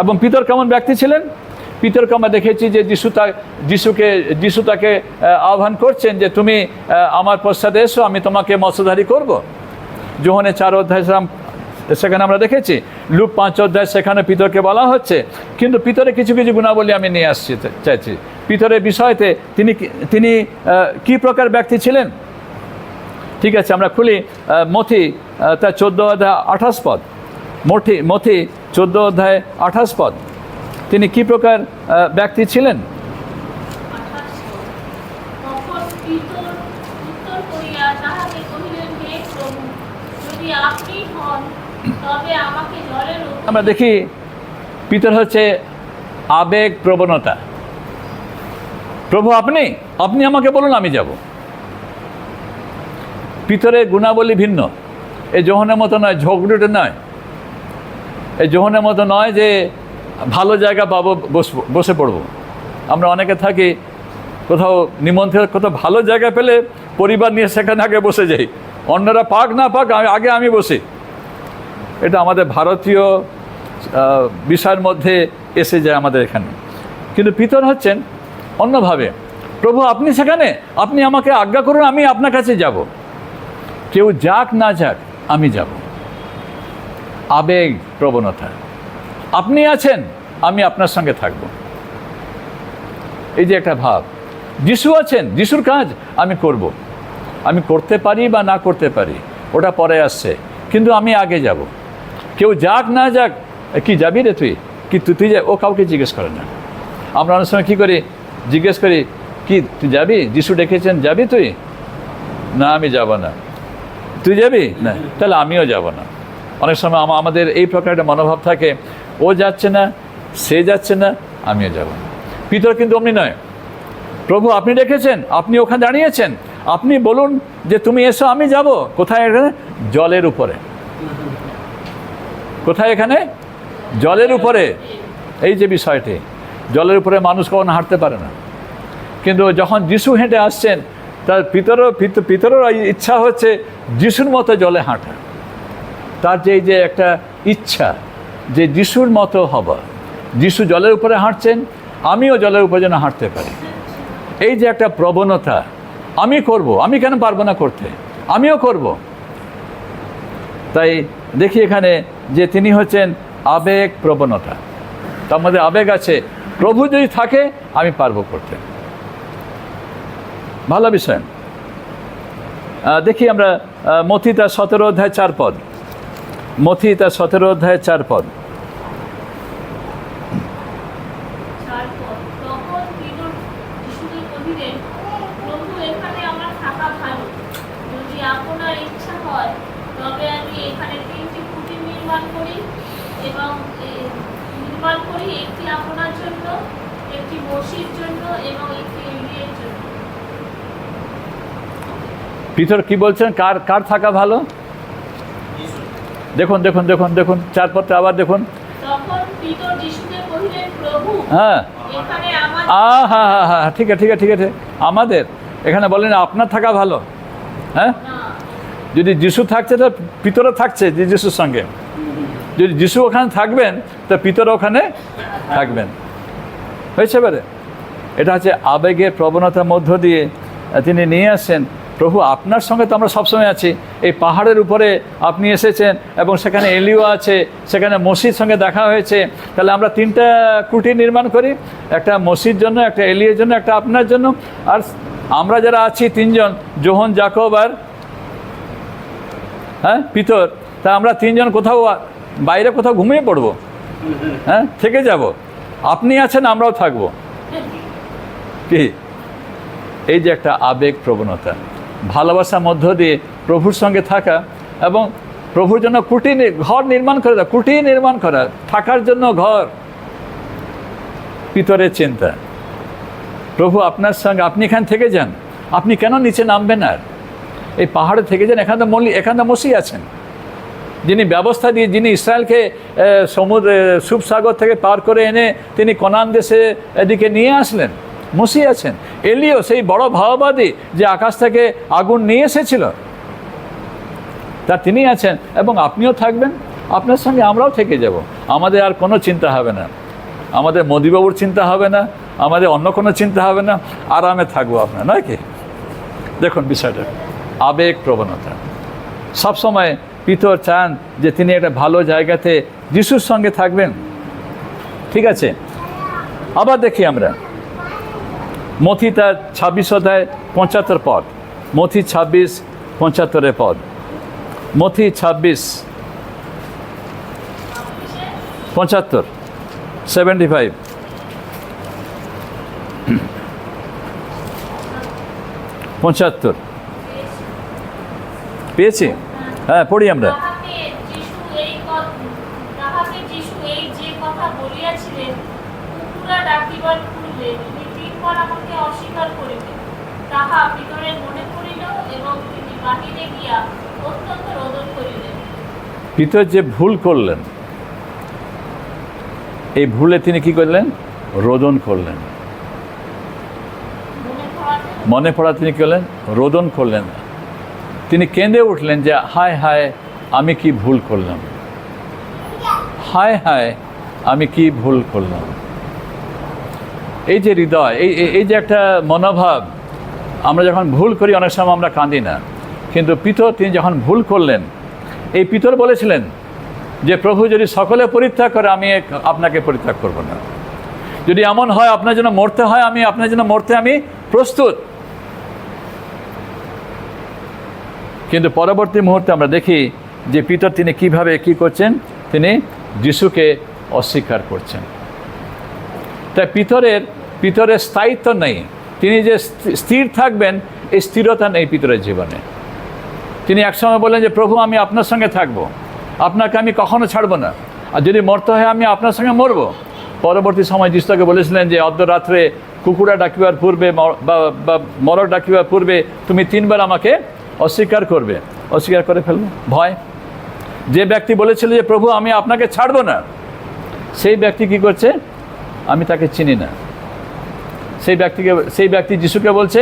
এবং পিতর কেমন ব্যক্তি ছিলেন? পিতরকে আমরা দেখেছি যে যিশু তাকে আহ্বান করছেন যে তুমি আমার পশ্চাতে এসো, আমি তোমাকে মৎস্যধারী করব। যোহনে 4 অধ্যায় সেখানে আমরা দেখেছি, লুক 5 অধ্যায় সেখানে পিতরকে বলা হচ্ছে। কিন্তু পিতরে কিছু কিছু গুণাবলী আমি নিয়ে আসছি চাইছি। পিতরের বিষয়তে তিনি কি প্রকার ব্যক্তি ছিলেন? ঠিক আছে, আমরা খুলি মথি তার 14 অধ্যায় 28 পদ। মথি 14 অধ্যায় 28 পদ। তিনি কি প্রকার ব্যক্তি ছিলেন? আমরা দেখি পিতর হচ্ছে আবেগ প্রবণতা। প্রভু আপনি আমাকে বলুন, আমি যাব। পিতরের গুণাবলী ভিন্ন। এই যোহনের মতো নয়, ঝগড়ুটে নয়। এই যোহনের মতো নয় যে ভালো জায়গা পাবো বসে পড়বো। আমরা অনেকে থাকি কোথাও নিমন্ত্রণ, কোথাও ভালো জায়গা পেলে পরিবার নিয়ে সেখানে আগে বসে যাই, অন্যরা পাক না পাক আগে আমি বসি। এটা আমাদের ভারতীয় বিষয়ের মধ্যে এসে যায় আমাদের এখানে। কিন্তু পিতর হচ্ছেন অন্যভাবে। প্রভু আপনি সেখানে, আপনি আমাকে আজ্ঞা করুন, আমি আপনার কাছে যাব। কেউ যাক না যাক আমি যাব। আবেগ প্রবণতা। আপনি আছেন, আমি আপনার সঙ্গে থাকব। এই যে একটা ভাব। যিশু আছেন, যিশুর কাজ আমি করব। আমি করতে পারি বা না করতে পারি ওটা পরে আসছে, কিন্তু আমি আগে যাব। কেউ যাক না যাক, কি যাবি রে তুই, কি তুই যা, ও কাউকে জিজ্ঞেস করে না। আমরা অনেক সময় কী করি, জিজ্ঞেস করি কি তুই যাবি, যিশু ডেকেছেন, যাবি তুই? না আমি যাব না। তুই যাবি না, তাহলে আমিও যাব না। অনেক সময় আমাদের এই প্রকার একটা মনোভাব থাকে, ও যাচ্ছে না, সে যাচ্ছে না, আমিও যাব না। পিতর কিন্তু অমনি নয়। প্রভু আপনি ডেকেছেন, আপনি ওখানে দাঁড়িয়েছেন, আপনি বলুন যে তুমি এসো, আমি যাব। কোথায়? এখানে জলের উপরে। কোথায়? এখানে জলের উপরে। এই যে বিষয়টি, জলের উপরে মানুষ কখনো হাঁটতে পারে না। কিন্তু যখন যিশু হেঁটে আসছেন, তার পিতরের ইচ্ছা হচ্ছে যিশুর মতো জলে হাঁটা। তার যে একটা ইচ্ছা যে যিশুর মতো হবা। যিশু জলের উপরে হাঁটছেন, আমিও জলের উপরে যেন হাঁটতে পারি। এই যে একটা প্রবণতা, আমি করব, আমি কেন পারবো না করতে, আমিও করব। তাই দেখি এখানে যে তিনি হচ্ছেন আবেগ প্রবণতা। তার মধ্যে আবেগ আছে, প্রভু যদি থাকে আমি পারবো করতে। ভালো বিষয়। দেখি আমরা মথি তার 17 অধ্যায় 4 পদ। মথি তার 17 অধ্যায় 4 পদ। পিতর কি বলছেন, কার থাকা ভালো? দেখুন দেখুন দেখুন দেখুন 4 পদটা আবার দেখুন। হ্যাঁ হ্যাঁ, ঠিক আছে ঠিক আছে ঠিক আছে। আমাদের এখানে বলেন আপনার থাকা ভালো। হ্যাঁ, যদি যিশু থাকছে তো পিতরও থাকছে যিশুর সঙ্গে। যদি যিশু ওখানে থাকবেন তো পিতর ওখানে থাকবেন। হয়েছে এবারে? এটা হচ্ছে আবেগের প্রবণতার মধ্য দিয়ে তিনি নিয়ে আসছেন। প্রভু আপনার সঙ্গে তো আমরা সবসময় আছি। এই পাহাড়ের উপরে আপনি এসেছেন এবং সেখানে এলিও আছে, সেখানে মসির সঙ্গে দেখা হয়েছে। তাহলে আমরা 3টা কুটির নির্মাণ করি, একটা মসির জন্য, একটা এলিয়ের জন্য, একটা আপনার জন্য। আর আমরা যারা আছি 3 জন, যোহন, যাকব আর পিতর, তা আমরা 3 জন কোথাও বাইরে কোথাও ঘুমিয়ে পড়বো? হ্যাঁ, থেকে যাব। আপনি আছেন, আমরাও থাকবো। কি এই যে একটা আবেগ প্রবণতা, ভালোবাসার মধ্য দিয়ে প্রভুর সঙ্গে থাকা এবং প্রভুর জন্য ঘর নির্মাণ করে দেওয়া, কুটির নির্মাণ করা, থাকার জন্য ঘর। পিতরের চিন্তা, প্রভু আপনার সঙ্গে, আপনি এখানে থেকে যান, আপনি কেন নিচে নামবেন? আর এই পাহাড়ে থেকে যান, এখানে মসি আছেন, যিনি ব্যবস্থা দিয়ে, যিনি ইসরায়েলকে সুবসাগর থেকে পার করে এনে তিনি কনান দেশে এদিকে নিয়ে আসলেন। মসি আছেন। এলিও সেই বড় ভাববাদী যে আকাশ থেকে আগুন নিয়ে এসেছিল, তা তিনি আছেন এবং আপনিও থাকবেন। আপনার সঙ্গে আমরাও থেকে যাব। আমাদের আর কোনো চিন্তা হবে না, আমাদের মোদিবাবুর চিন্তা হবে না, আমাদের অন্য কোনো চিন্তা হবে না, আরামে থাকবো আপনার, নয় কি? দেখুন বিষয়টা আবেগ প্রবণতা। সবসময় পিতর চান যে তিনি একটা ভালো জায়গাতে যিশুর সঙ্গে থাকবেন। ঠিক আছে, আবার দেখি আমরা মথি তার 26 অধ্যায় 75 পদ, মথি 26:75 পদ, মথি 26:75 75 75 পেয়েছি? হ্যাঁ, পড়ি আমরা। পিতর যে ভুল করলেন, এই ভুলে তিনি কি করলেন? রোদন করলেন। মনে পড়া তিনি কি করলেন? রোদন করলেন। তিনি কেঁদে উঠলেন যে হায় হায় আমি কি ভুল করলাম, হায় হায় আমি কি ভুল করলাম। এই যে হৃদয়, এই যে একটা মনোভাব, আমরা যখন ভুল করি অনেক সময় আমরা কাঁদি না, কিন্তু পিতর তিনি যখন ভুল করলেন, এই পিতর বলেছিলেন যে প্রভু যদি সকলে পরিত্যাগ করে আমি আপনাকে পরিত্যাগ করব না, যদি এমন হয় আপনার জন্য মরতে হয় আমি আপনার জন্য মরতে আমি প্রস্তুত। কিন্তু পরবর্তী মুহূর্তে আমরা দেখি যে পিতর তিনি কিভাবে কি করছেন, তিনি যিশুকে অস্বীকার করছেন। তাই পিতরের স্থায়িত্ব নেই, তিনি যে স্থির থাকবেন এই স্থিরতা নেই পিতরের জীবনে। তিনি একসময় বললেন যে প্রভু আমি আপনার সঙ্গে থাকবো, আপনাকে আমি কখনো ছাড়বো না, আর যদি মরতে হয় আমি আপনার সঙ্গে মরবো। পরবর্তী সময় যিশুকে বলেছিলেন যে অর্ধরাত্রে কুকুরা ডাকিবার পূর্বে বা মরক ডাকিবার পূর্বে তুমি 3 বার আমাকে অস্বীকার করবে। অস্বীকার করে ফেলবো ভয়। যে ব্যক্তি বলেছিল যে প্রভু আমি আপনাকে ছাড়বো না, সেই ব্যক্তি কি করছে? আমি তাকে চিনি না। সেই ব্যক্তি যিশুকে বলছে,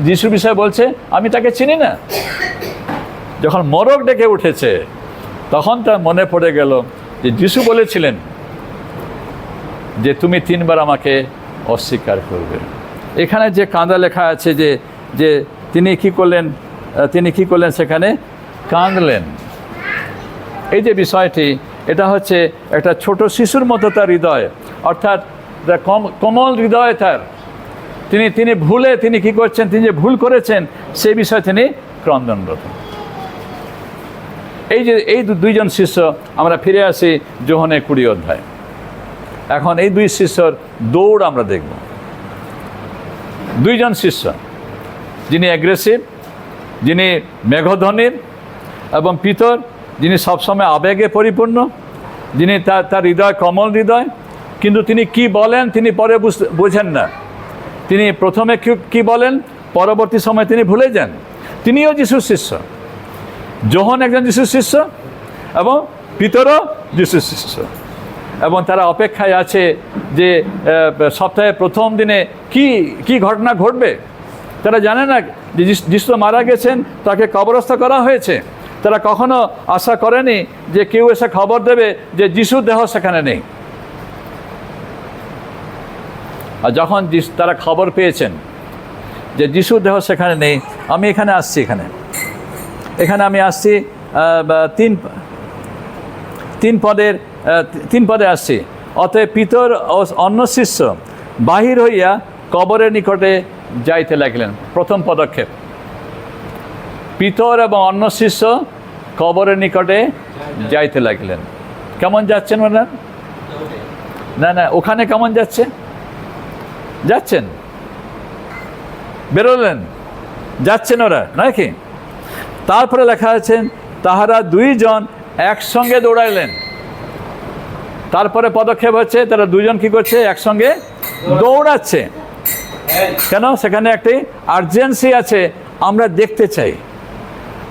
যিশুর বিষয়ে বলছে আমি তাকে চিনি না। যখন মরক ডেকে উঠেছে তখন তার মনে পড়ে গেল যে যিশু বলেছিলেন যে তুমি 3 বার আমাকে অস্বীকার করবে। এখানে যে কাঁদা লেখা আছে যে তিনি কি করলেন সেখানে কাঁদলেন। এই যে বিষয়টি, এটা হচ্ছে একটা ছোট শিশুর মতো তার হৃদয়, অর্থাৎ কোমল হৃদয় তার। তিনি ভুলে তিনি কি করছেন, তিনি যে ভুল করেছেন সেই বিষয়ে তিনি ক্রন্দনরত। এই দুইজন শিষ্য, আমরা ফিরে আসি যোহনের 20 অধ্যায়। এখন এই 2 শিষ্যর দৌড় আমরা দেখব। 2 জন শিষ্য, যিনি অ্যাগ্রেসিভ, যিনি মেঘধ্বনির, এবং পিতর যিনি সবসময় আবেগে পরিপূর্ণ, যিনি তার হৃদয় কোমল হৃদয়, কিন্তু তিনি কি বলেন তিনি পরে বোঝেন না। তিনি প্রথমে কি বলেন, পরবর্তী সময় তিনি ভুলে যান। তিনিও যিশুর শিষ্য, যোহন একজন যিশুর শিষ্য এবং পিতরও যিশুর শিষ্য, এবং তারা অপেক্ষায় আছে যে সপ্তাহের প্রথম দিনে কি ঘটনা ঘটবে। তারা জানে না যে যিশু মারা গেছেন, তাকে কবরস্থ করা হয়েছে। তারা কখনো আশা করেনি যে কেউ এসে খবর দেবে যে যিশুর দেহ সেখানে নেই। আর যখন তারা খবর পেয়েছেন যে যিশুর দেহ সেখানে নেই, আমি এখানে আসছি, এখানে আমি আসছি 3 পদে আসছি। অতএব পিতর ও অন্য শিষ্য বাহির হইয়া কবরের নিকটে যাইতে লাগলেন। প্রথম পদক্ষেপ, পিতর এবং অন্য শিষ্য কবরের নিকটে যাইতে লাগলেন। কেমন যাচ্ছেন ওরা? না, ওখানে কেমন যাচ্ছেন বেরোলেন, যাচ্ছেন ওরা, নয় কি? তারপরে লেখা আছেন তাহারা 2 জন একসঙ্গে দৌড়াইলেন। তারপরে পদক্ষেপ হচ্ছে তারা 2 জন কি করছে? একসঙ্গে দৌড়াচ্ছে। কেন? সেখানে একটি আর্জেন্সি আছে, আমরা দেখতে চাই।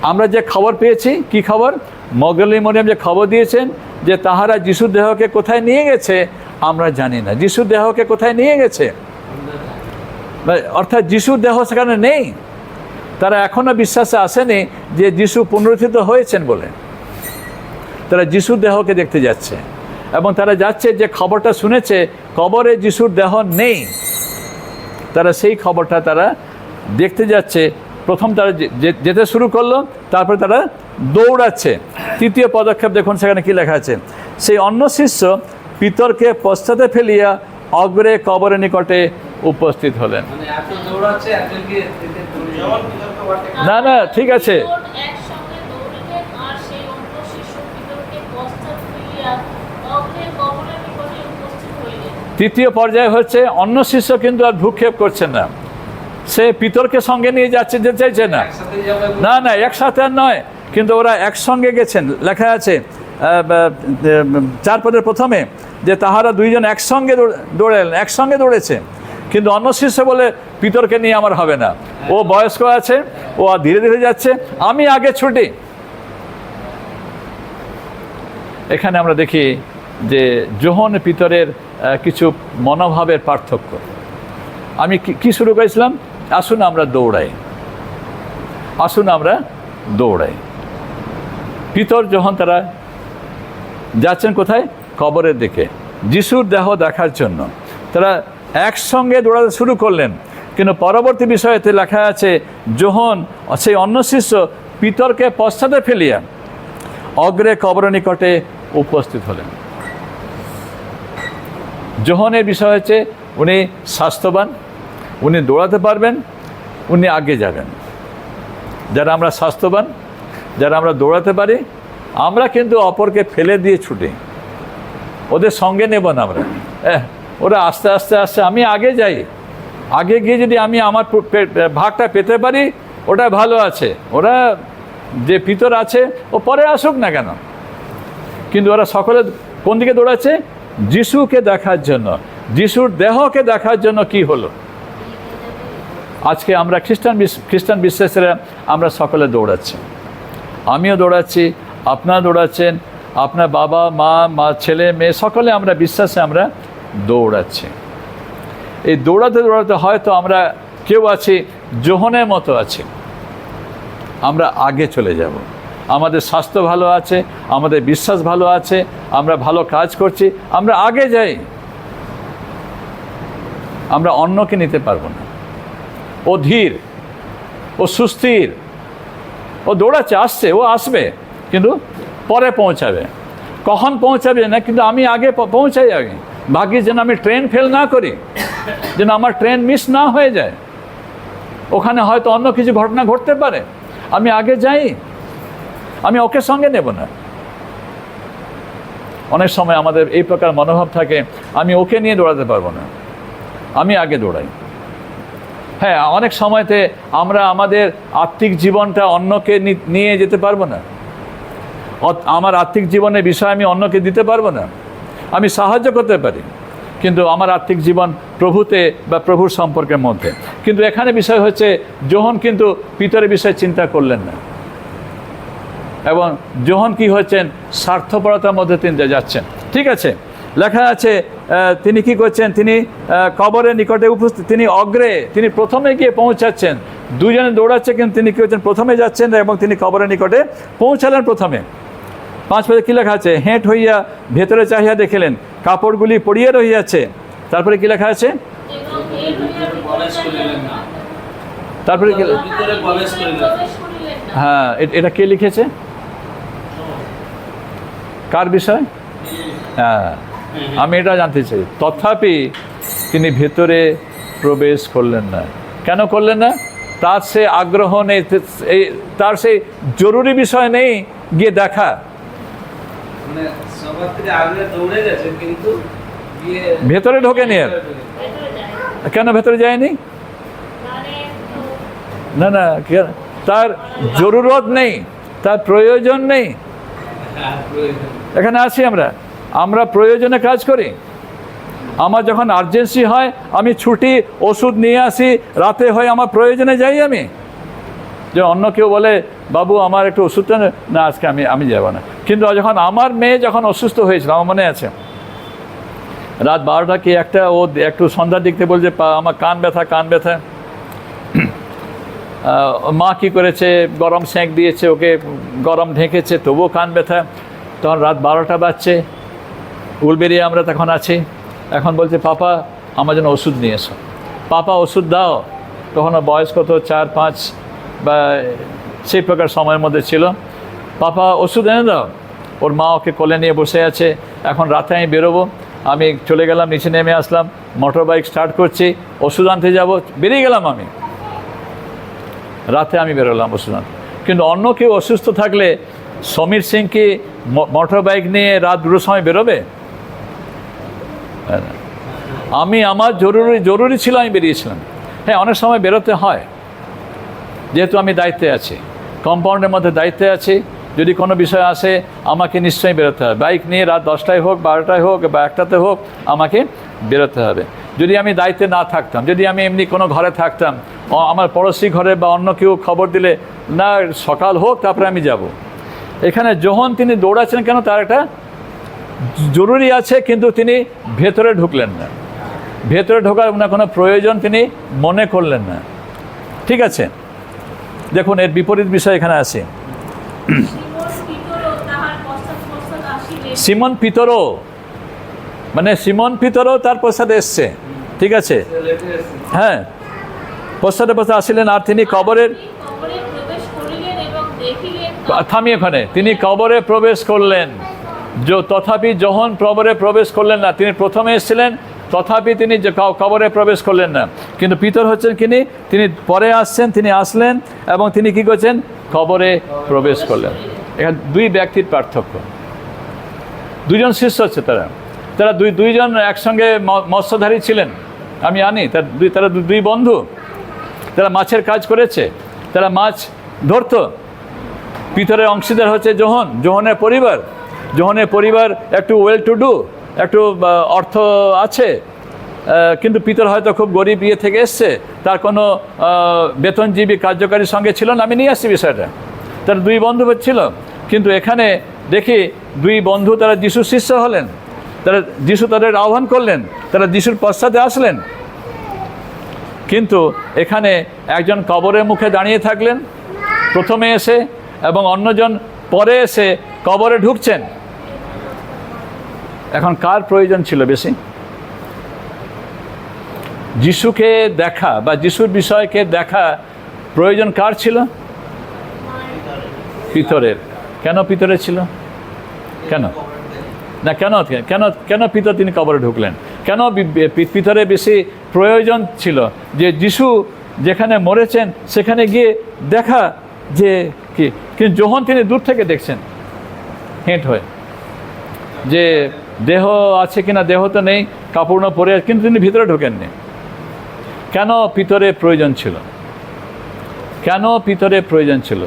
আমরা যে খবর পেয়েছি, কি খবর? মগদলিনী মরিয়ম যে খবর দিয়েছেন যে তাহারা যিশুর দেহকে কোথায় নিয়ে গেছে আমরা জানি না। যিশুর দেহকে কোথায় নিয়ে গেছে, অর্থাৎ যিশুর দেহ সেখানে নেই। তারা এখনো বিশ্বাসে আসেনি যে যিশু পুনরুত্থিত হয়েছেন বলে। তারা যিশুর দেহকে দেখতে যাচ্ছে। এবং তারা যাচ্ছে যে খবরটা শুনেছে কবরে যিশুর দেহ নেই, তারা সেই খবরটা তারা দেখতে যাচ্ছে। প্রথম তারা যেতে শুরু করলো, তারপরে তারা দৌড়াচ্ছে। তৃতীয় পদক্ষেপ দেখুন সেখানে কি লেখা আছে, সেই অন্য শিষ্য পিতরকে পশ্চাতে ফেলিয়া অগ্রে কবরের নিকটে উপস্থিত হলেন। না না ঠিক আছে, তৃতীয় পর্যায়ে হচ্ছে অন্য শিষ্য কিন্তু আর ভ্রুক্ষেপ করছে না, সে পিতরকে সঙ্গে নিয়ে যাচ্ছে, যেতে চাইছে না। না না একসাথে আর নয়, কিন্তু ওরা একসঙ্গে গেছেন। লেখা আছে 4 পদের প্রথমে যে তাহারা দুইজন একসঙ্গে দৌড়েলেন, একসঙ্গে দৌড়েছে। কিন্তু অন্য শিষ্য বলে পিতরকে নিয়ে আমার হবে না, ও বয়স্ক আছে, ও ধীরে ধীরে যাচ্ছে, আমি আগে ছুটি। এখানে আমরা দেখি যে যোহন পিতরের কিছু মনোভাবের পার্থক্য। আমি কি শুরু করেছিলাম, আসুন আমরা দৌড়াই, আসুন আমরা দৌড়াই। পিতর যখন তারা যাচ্ছেন কোথায়, কবরের দিকে, যিশুর দেহ দেখার জন্য, তারা একসঙ্গে দৌড়াতে শুরু করলেন। কিন্তু পরবর্তী বিষয়েতে লেখা আছে যোহন সেই অন্য শিষ্য পিতরকে পশ্চাতে ফেলিয়া অগ্রে কবরের নিকটে উপস্থিত হলেন। যোহনের বিষয় হচ্ছে উনি স্বাস্থ্যবান, উনি দৌড়াতে পারবেন, উনি আগে যাবেন। যারা আমরা স্বাস্থ্যবান, যারা আমরা দৌড়াতে পারি, আমরা কিন্তু অপরকে ফেলে দিয়ে ছুটি, ওদের সঙ্গে নেব না আমরা। ওরা আস্তে আস্তে আস্তে, আমি আগে যাই, আগে গিয়ে যদি আমি আমার ভাগটা পেতে পারি ওটা ভালো আছে, ওরা যে পিতর আছে ও পরে আসুক না কেন। কিন্তু ওরা সকলে কোন দিকে দৌড়াচ্ছে, যিশুকে দেখার জন্য, যিশুর দেহকে দেখার জন্য। কি হলো আজকে আমরা খ্রিস্টান বিশ্বাসীরা আমরা সকলে দৌড়াচ্ছি, আমিও দৌড়াচ্ছি, আপনারা দৌড়াচ্ছেন, আপনার বাবা মা ছেলে মেয়ে সকলে আমরা বিশ্বাসে আমরা দৌড়াচ্ছি। এই দৌড়াতে দৌড়াতে হয়তো আমরা কেউ আছি যোহনের মতো আছি, আমরা আগে চলে যাব, আমাদের স্বাস্থ্য ভালো আছে, আমাদের বিশ্বাস ভালো আছে, আমরা ভালো কাজ করছি, আমরা আগে যাই, আমরা অন্যকে নিতে পারবো না। ও ধীর, ও সুস্থির, ও দৌড়াচ্ছে, আসছে, ও আসবে, কিন্তু পরে পৌঁছাবে। কখন পৌঁছাবে না, কিন্তু আমি আগে পৌঁছাই, আগে ভাগ্যে যেন আমি ট্রেন ফেল না করি, যেন আমার ট্রেন মিস না হয়ে যায়। ওখানে হয়তো অন্য কিছু ঘটনা ঘটতে পারে, আমি আগে যাই, আমি ওকে সঙ্গে নেব না। অনেক সময় আমাদের এই প্রকার মনোভাব থাকে, আমি ওকে নিয়ে দৌড়াতে পারবো না, আমি আগে দৌড়াই। হ্যাঁ, অনেক সময়তে আমরা আমাদের আত্মিক জীবনটা অন্যকে নিয়ে যেতে পারবো না, আমার আত্মিক জীবনের বিষয় আমি অন্যকে দিতে পারবো না। আমি সাহায্য করতে পারি, কিন্তু আমার আত্মিক জীবন প্রভুতে বা প্রভুর সম্পর্কের মধ্যে। কিন্তু এখানে বিষয় হচ্ছে যোহন কিন্তু পিতরের বিষয়ে চিন্তা করলেন না, এবং যোহন কি হচ্ছেন, স্বার্থপরতার মধ্যে তিনি যাচ্ছেন। ঠিক আছে, লেখা আছে তিনি কি করছেন, তিনি কবরের নিকটে উপস্থিত, তিনি অগ্রে, তিনি প্রথমে গিয়ে পৌঁছাচ্ছেন। দুজনে দৌড়াচ্ছে, কিন্তু তিনি কি করছেন, প্রথমে যাচ্ছেন এবং তিনি কবরের নিকটে পৌঁছালেন প্রথমে। 5 পদে কি লেখা আছে, হেঁট হইয়া ভেতরে চাহিয়া দেখিলেন কাপড়গুলি পড়িয়া রহিয়াছে। তারপরে কি লেখা আছে, তারপরে কি, হ্যাঁ এটা কে লিখেছে, কার বিষয়? হ্যাঁ, আমি এটা জানতে চাই। তথাপি তিনি ভেতরে প্রবেশ করলেন না। কেন করলেন না? তার সে আগ্রহ নেই, তার সেই জরুরি বিষয় নেই গিয়ে দেখা। ভেতরে ঢোকেনি। কেন ভেতরে যায়নি? না না, তার জরুরত নেই, তার প্রয়োজন নেই। এখানে আছি আমরা প্রয়োজনে কাজ করি। আমার যখন আর্জেন্সি হয় আমি ছুটি, ওষুধ নিয়ে আসি, রাতে হয় আমার প্রয়োজনে যাই। আমি যে অন্য কেউ বলে বাবু আমার একটু ওষুধটা না, আজকে আমি যাব না। কিন্তু যখন আমার মেয়ে যখন অসুস্থ হয়েছিল, আমার মনে আছে রাত 12টা কি 1টা, ও একটু সন্ধ্যার দিক থেকে বলছে আমার কান ব্যথা। মা কি করেছে, গরম সেঁক দিয়েছে, ওকে গরম ঢেকেছে, তবুও কান ব্যথা। তখন রাত 12টা বাজছে, উলবেরিয়া আমরা তখন আছি। এখন বলছে পাপা আমার জন্য ওষুধ নিয়ে এসো, পাপা ওষুধ দাও। তখন বয়স কত 4-5 বা সেই প্রকার সময়ের মধ্যে ছিল। পাপা ওষুধ এনে দাও। ওর মা ওকে কোলে নিয়ে বসে আছে। এখন রাতে আমি বেরোবো, আমি চলে গেলাম, নিচে নেমে আসলাম, মোটর বাইক স্টার্ট করছি, ওষুধ আনতে যাব, বেরিয়ে গেলাম আমি। রাতে আমি বেরোলাম ওষুধ আনতে। কিন্তু অন্য কেউ অসুস্থ থাকলে সমীর সিং কি মোটর বাইক নিয়ে রাত 2টোর সময় বেরোবে? আমি আমার জরুরি ছিল, আমি বেরিয়েছিলাম। হ্যাঁ, অনেক সময় বেরোতে হয়, যেহেতু আমি দায়িত্বে আছি, কম্পাউন্ডের মধ্যে দায়িত্বে আছি। যদি কোনো বিষয় আসে আমাকে নিশ্চয়ই বেরোতে হবে। বাইক নিয়ে রাত 10টায় হোক, 12টায় হোক বা 1টাতে হোক, আমাকে বেরোতে হবে। যদি আমি দায়িত্বে না থাকতাম, যদি আমি এমনি কোনো ঘরে থাকতাম, আমার পড়োশি ঘরে বা অন্য কেউ খবর দিলে, না সকাল হোক তারপরে আমি যাব। এখানে যখন তিনি দৌড়াচ্ছেন কেন, তার একটা জরুরি আছে, কিন্তু তিনি ভেতরে ঢুকলেন না। ভেতরে ঢোকার কোনো প্রয়োজন তিনি মনে করলেন না। ঠিক আছে, দেখুন এর বিপরীত বিষয় এখানে আছে। সিমন পিতরও, মানে সিমন পিতরও তার পশ্চাতে এসছে। ঠিক আছে, হ্যাঁ, পশ্চাতে আসিলেন, আর তিনি কবরের, থামি ওখানে, তিনি কবরে প্রবেশ করলেন। তথাপি যখন কবরে প্রবেশ করলেন না, তিনি প্রথমে এসেছিলেন, তথাপি তিনি কবরে প্রবেশ করলেন না। কিন্তু পিতর হচ্ছেন তিনি পরে আসছেন, তিনি আসলেন এবং তিনি কি করছেন, কবরে প্রবেশ করলেন। এখানে দুই ব্যক্তির পার্থক্য। দুজন শিষ্য হচ্ছে তারা দুইজন একসঙ্গে মৎস্যধারী ছিলেন। আমি আনি তারা দুই বন্ধু, তারা মাছের কাজ করেছে, তারা মাছ ধরতো। পিতরের অংশীদার হচ্ছে যোহনের পরিবার একটু ওয়েল টু ডু, একটু অর্থ আছে, কিন্তু পিতর হয়তো খুব গরিব থেকে এসছে, তার কোনো বেতনজীবী কার্যকারীর সঙ্গে ছিল না। আমি নিয়ে আসছি বিষয়টা। তারা দুই বন্ধু ছিল, কিন্তু এখানে দেখি দুই বন্ধু তারা যিশুর শিষ্য হলেন। যিশু তাদের আহ্বান করলেন, তারা যিশুর পশ্চাতে আসলেন। কিন্তু এখানে একজন কবরের মুখে দাঁড়িয়ে থাকলেন প্রথমে এসে, এবং অন্যজন পরে এসে কবরে ঢুকছেন। এখন কার প্রয়োজন ছিল বেশি? যিশুকে দেখা বা যিশুর বিষয়কে দেখা প্রয়োজন কার ছিল? পিতরের। কেন পিতরের ছিল? কেন পিতর তিনি কবরে ঢুকলেন? কেন পিতরের বেশি প্রয়োজন ছিল যে যিশু যেখানে মরেছেন সেখানে গিয়ে দেখা, যে কি? কিন্তু যখন তিনি দূর থেকে দেখছেন হেঁট হয়ে, যে দেহ আছে কিনা, দেহ তো নেই, কাপড় না পরে, কিন্তু তিনি ভিতরে ঢোকেননি। কেন পিতরের প্রয়োজন ছিল?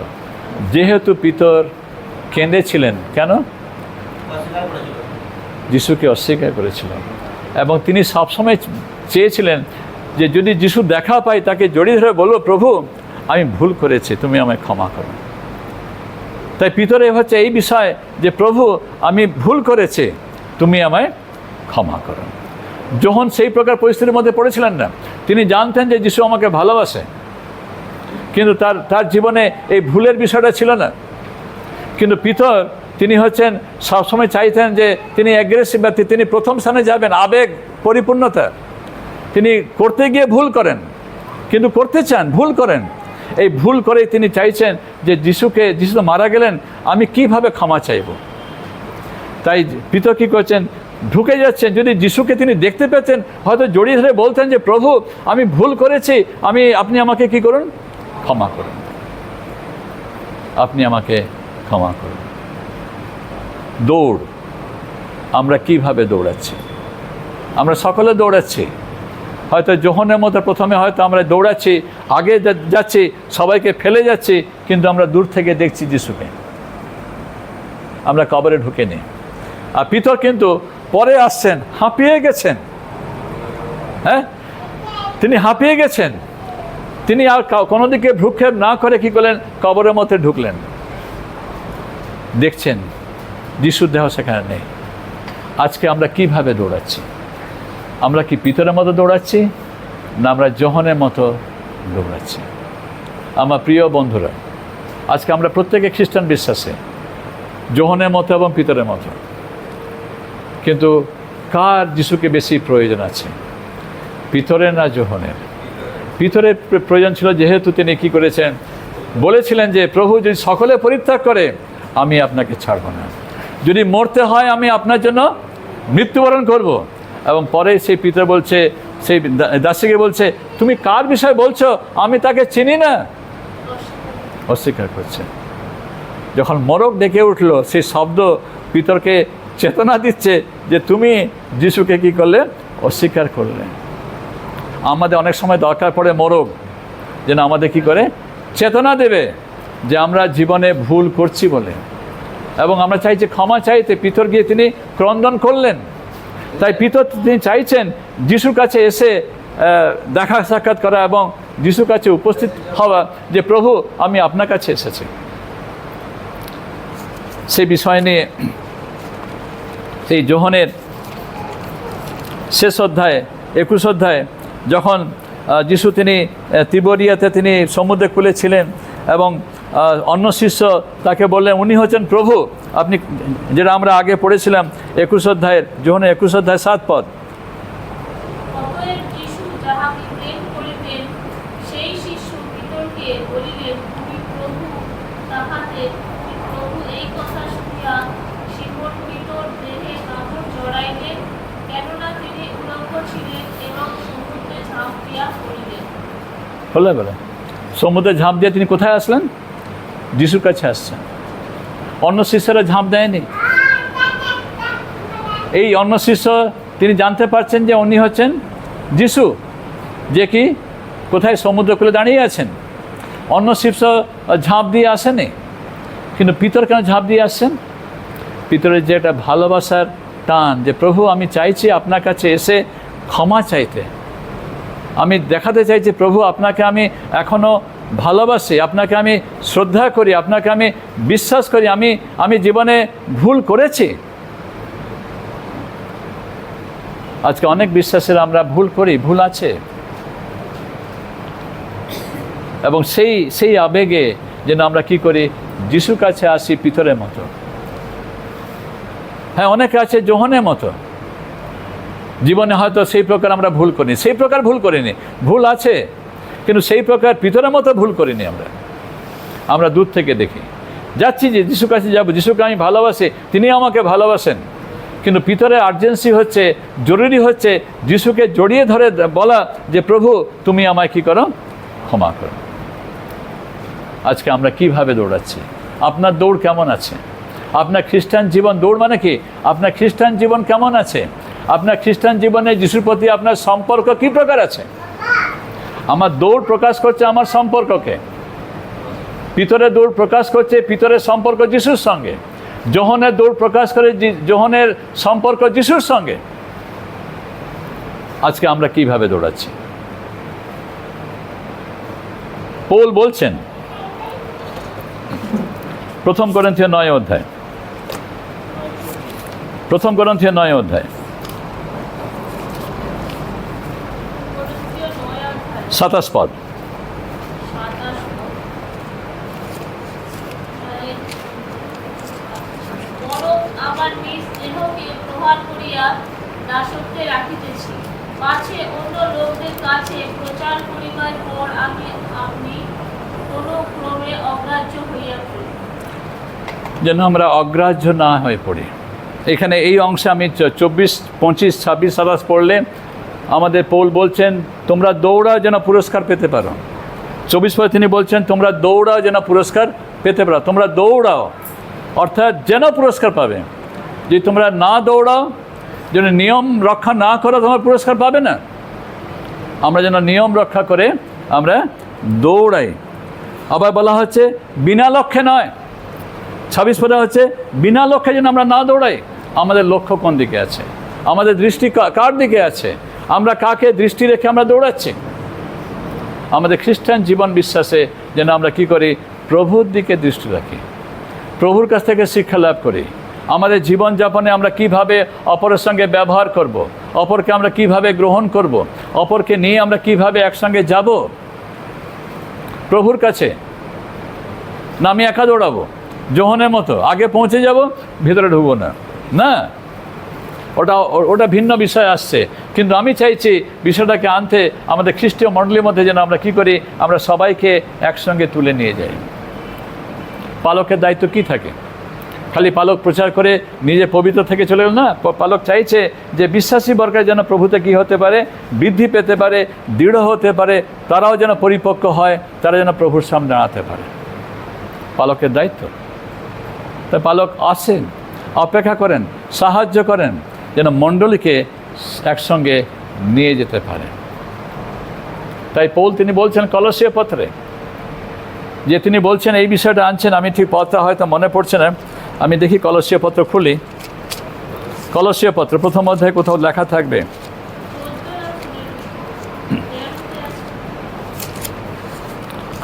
যেহেতু পিতর কেঁদেছিলেন। কেন? যিশুকে অস্বীকার করেছিলেন, এবং তিনি সবসময় চেয়েছিলেন যে যদি যিশু দেখা পাই তাকে জড়িয়ে ধরে বলবো, প্রভু আমি ভুল করেছি, তুমি আমায় ক্ষমা করো। তাই পিতরে হচ্ছে এই বিষয় যে প্রভু আমি ভুল করেছি, তুমি আমায় ক্ষমা করো। যখন সেই প্রকার পরিস্থিতির মধ্যে পড়েছিলেন না, তিনি জানতেন যে যিশু আমাকে ভালোবাসে, কিন্তু তার জীবনে এই ভুলের বিষয়টা ছিল না। কিন্তু পিতর তিনি হচ্ছেন সবসময় চাইতেন যে তিনি অ্যাগ্রেসিভ ব্যক্তি, তিনি প্রথম স্থানে যাবেন, আবেগ পরিপূর্ণতা। তিনি করতে গিয়ে ভুল করেন, কিন্তু করতে চান, ভুল করেন। এই ভুল করেই তিনি চাইছেন যে যিশু তো মারা গেলেন, আমি কিভাবে ক্ষমা চাইব। তাই পিতর কী করছেন, ঢুকে যাচ্ছেন। যদি যিশুকে তিনি দেখতে পেতেন, হয়তো জড়িয়ে ধরে বলতেন যে প্রভু আমি ভুল করেছি, আপনি আমাকে কি করুন, ক্ষমা করুন, আপনি আমাকে ক্ষমা করুন। দৌড়, আমরা কিভাবে দৌড়াচ্ছি? আমরা সকলে দৌড়াচ্ছি। হয়তো যোহনের মতো প্রথমে হয়তো আমরা দৌড়াচ্ছি, আগে যাচ্ছি, সবাইকে ফেলে যাচ্ছি, কিন্তু আমরা দূর থেকে দেখছি যিশুকে, আমরা কবরে ঢুকে নিই। আর পিতর কিন্তু পরে আসছেন, হাঁপিয়ে গেছেন। হ্যাঁ, তিনি হাঁপিয়ে গেছেন। তিনি আর কোনো দিকে ভ্রুক্ষেপ না করে কি করলেন, কবরের মধ্যে ঢুকলেন। দেখছেন যিশুর দেহ সেখানে নেই। আজকে আমরা কিভাবে দৌড়াচ্ছি? আমরা কি পিতরের মতো দৌড়াচ্ছি, না আমরা যোহনের মতো দৌড়াচ্ছি? আমার প্রিয় বন্ধুরা, আজকে আমরা প্রত্যেকে খ্রিস্টান বিশ্বাসে যোহনের মতো এবং পিতরের মতো। কিন্তু কার যিশুকে বেশি প্রয়োজন আছে, পিতরের না যোহনের? পিতরের প্রয়োজন ছিল, যেহেতু তিনি কী করেছেন, বলেছিলেন যে প্রভু যদি সকলে পরিত্যাগ করে আমি আপনাকে ছাড়ব না, যদি মরতে হয় আমি আপনার জন্য মৃত্যুবরণ করব। এবং পরে সেই পিতর বলছে, সেই দাসীকে বলছে, তুমি কার বিষয় বলছো, আমি তাকে চিনি না। অস্বীকার করছে। যখন মরক ডেকে উঠলো, সেই শব্দ পিতরকে চেতনা দিচ্ছে যে তুমি যিশুকে কি করলে, অস্বীকার করলে। আমাদের অনেক সময় দরকার পড়ে মরক, যেন আমাদের কি করে চেতনা দেবে যে আমরা জীবনে ভুল করছি বলে, এবং আমরা চাই যে ক্ষমা চাইতে। পিতর গিয়ে তিনি ক্রন্দন করলেন। তাই পিতর তিনি চাইছেন যিশুর কাছে এসে দেখা সাক্ষাৎ করা এবং যিশুর কাছে উপস্থিত হওয়া, যে প্রভু আমি আপনার কাছে এসেছি। সেই বিষয় নিয়ে সেই যোহনের শেষ অধ্যায়ে 21 অধ্যায়ে যখন যিশু তিনি তিবরিয়াতে তিনি সমুদ্রে কূলে ছিলেন এবং অন্য শিষ্য তাকে বললেন উনি হচ্ছেন প্রভু, আপনি, যেটা আমরা আগে পড়েছিলাম 21 অধ্যায়ের, যোহনের 21 অধ্যায় 7 পদ। হলে বলে সমুদ্রে ঝাঁপ দিয়ে তিনি কোথায় আসলেন? যিশুর কাছে আসছেন। অন্য শিষ্যরা ঝাঁপ দেয়নি। এই অন্য শিষ্য তিনি জানতে পারছেন যে উনি হচ্ছেন যিশু, যে কি কোথায় সমুদ্রকূলে দাঁড়িয়ে আছেন। অন্য শিষ্য ঝাঁপ দিয়ে আসেনি, কিন্তু পিতর কেন ঝাঁপ দিয়ে আসছেন? পিতরের যে একটা ভালোবাসার টান, যে প্রভু আমি চাইছি আপনার কাছে এসে ক্ষমা চাইতে, আমি দেখাতে চাইছি প্রভু আপনাকে আমি এখনও ভালোবাসি, আপনাকে আমি শ্রদ্ধা করি, আপনাকে আমি বিশ্বাস করি, আমি জীবনে ভুল করেছি। আজকে অনেক বিশ্বাসের আমরা ভুল করি, ভুল আছে, এবং সেই আবেগে যেন আমরা কি করি, যিশুর কাছে আসি পিতরের মতো। হ্যাঁ, অনেকে আছে যোহনের মতো, জীবনে হয়তো সেই প্রকার আমরা ভুল করিনি, সেই প্রকার ভুল করিনি, ভুল আছে, কিন্তু সেই প্রকার পিতরের মতো ভুল করিনি। আমরা দূর থেকে দেখি, যাচ্ছি যে যিশুর কাছে যাবো, যিশুকে আমি ভালোবাসি, তিনি আমাকে ভালোবাসেন, কিন্তু পিতরের আর্জেন্সি হচ্ছে, জরুরি হচ্ছে যিশুকে জড়িয়ে ধরে বলা যে প্রভু তুমি আমায় কি করো, ক্ষমা করো। আজকে আমরা কিভাবে দৌড়াচ্ছি? আপনার দৌড় কেমন আছে? আপনার খ্রিস্টান জীবন, দৌড় মানে কি, আপনার খ্রিস্টান জীবন কেমন আছে? আপনার খ্রিস্টান জীবনে যিশুর প্রতি আপনার সম্পর্ক কী প্রকার আছে? আমার দৌড় প্রকাশ করছে আমার সম্পর্ককে। পিতরের দৌড় প্রকাশ করছে পিতরের সম্পর্ক যিশুর সঙ্গে। যোহনের দৌড় প্রকাশ করে যোহনের সম্পর্ক যিশুর সঙ্গে। আজকে আমরা কিভাবে দৌড়াচ্ছি? পৌল বলছেন প্রথম করিন্থীয় 9 অধ্যায়, প্রথম করিন্থীয় 9 অধ্যায় 27 পদ। আমার নিজ দেহকে প্রহার করিয়া দাসত্বে রাখিতেছি, পাছে অন্য লোকদের কাছে প্রচার করিবার পর আপনি কোনো ক্রমে অগ্রাহ্য হইয়া পড়ি। যেন আমরা অগ্রাহ্য না হয়ে পড়ি। এখানে এই অংশে আমি 24, 25, 26, 27 পড়লে আমাদের পৌল বলছেন তোমরা দৌড়াও যেন পুরস্কার পেতে পারো। 24 পরে তিনি বলছেন তোমরা দৌড়াও যেন পুরস্কার পেতে পারো। তোমরা দৌড়াও অর্থাৎ যেন পুরস্কার পাবে। যদি তোমরা না দৌড়াও, যেন নিয়ম রক্ষা না করো, তোমরা পুরস্কার পাবে না। আমরা যেন নিয়ম রক্ষা করে আমরা দৌড়াই। আবার বলা হচ্ছে বিনা লক্ষ্যে নয়। 26 পদে হচ্ছে বিনা লক্ষ্যে যেন আমরা না দৌড়াই। আমাদের লক্ষ্য কোন দিকে আছে? আমাদের দৃষ্টি কার দিকে আছে? আমরা কাকে দৃষ্টি রেখে আমরা দৌড়াচ্ছি? আমাদের খ্রিস্টান জীবন বিশ্বাসে যেন আমরা কি করি, প্রভুর দিকে দৃষ্টি রাখি, প্রভুর কাছ থেকে শিক্ষা লাভ করি। আমাদের জীবনযাপনে আমরা কিভাবে অপরের সঙ্গে ব্যবহার করব, অপরকে আমরা কিভাবে গ্রহণ করব, অপরকে নিয়ে আমরা কিভাবে একসঙ্গে যাব প্রভুর কাছে। না আমি একা দৌড়াবো যোহনের মতো, আগে পৌঁছে যাব, ভিতরে ঢুকবো না। না, ওটা ভিন্ন বিষয় আসছে, কিন্তু আমি চাইছি বিষয়টাকে আনতে আমাদের খ্রিস্টীয় মণ্ডলীর মধ্যে যেন আমরা কী করি, আমরা সবাইকে একসঙ্গে তুলে নিয়ে যাই। পালকের দায়িত্ব কি থাকে? খালি পালক প্রচার করে নিজে পবিত্র থেকে চলে গেল না, পালক চাইছে যে বিশ্বাসী বর্গের যেন প্রভুতে কী হতে পারে, বৃদ্ধি পেতে পারে, দৃঢ় হতে পারে, তারাও যেন পরিপক্ক হয়, তারা যেন প্রভুর সামনে দাঁড়াতে পারে। পালকের দায়িত্ব। তাই পালক আসেন, অপেক্ষা করেন, সাহায্য করেন যেন মণ্ডলীকে একসঙ্গে নিয়ে যেতে পারে। তাই পৌল তিনি বলছেন কলসীয় পত্রে, যে তিনি বলছেন এই বিষয়টা আনছেন, আমি ঠিক পত্রটা হয়তো মনে পড়ছে না, আমি দেখি কলসীয় পত্র খুলি। কলসীয় পত্র প্রথম অধ্যায়ে কোথাও লেখা থাকবে,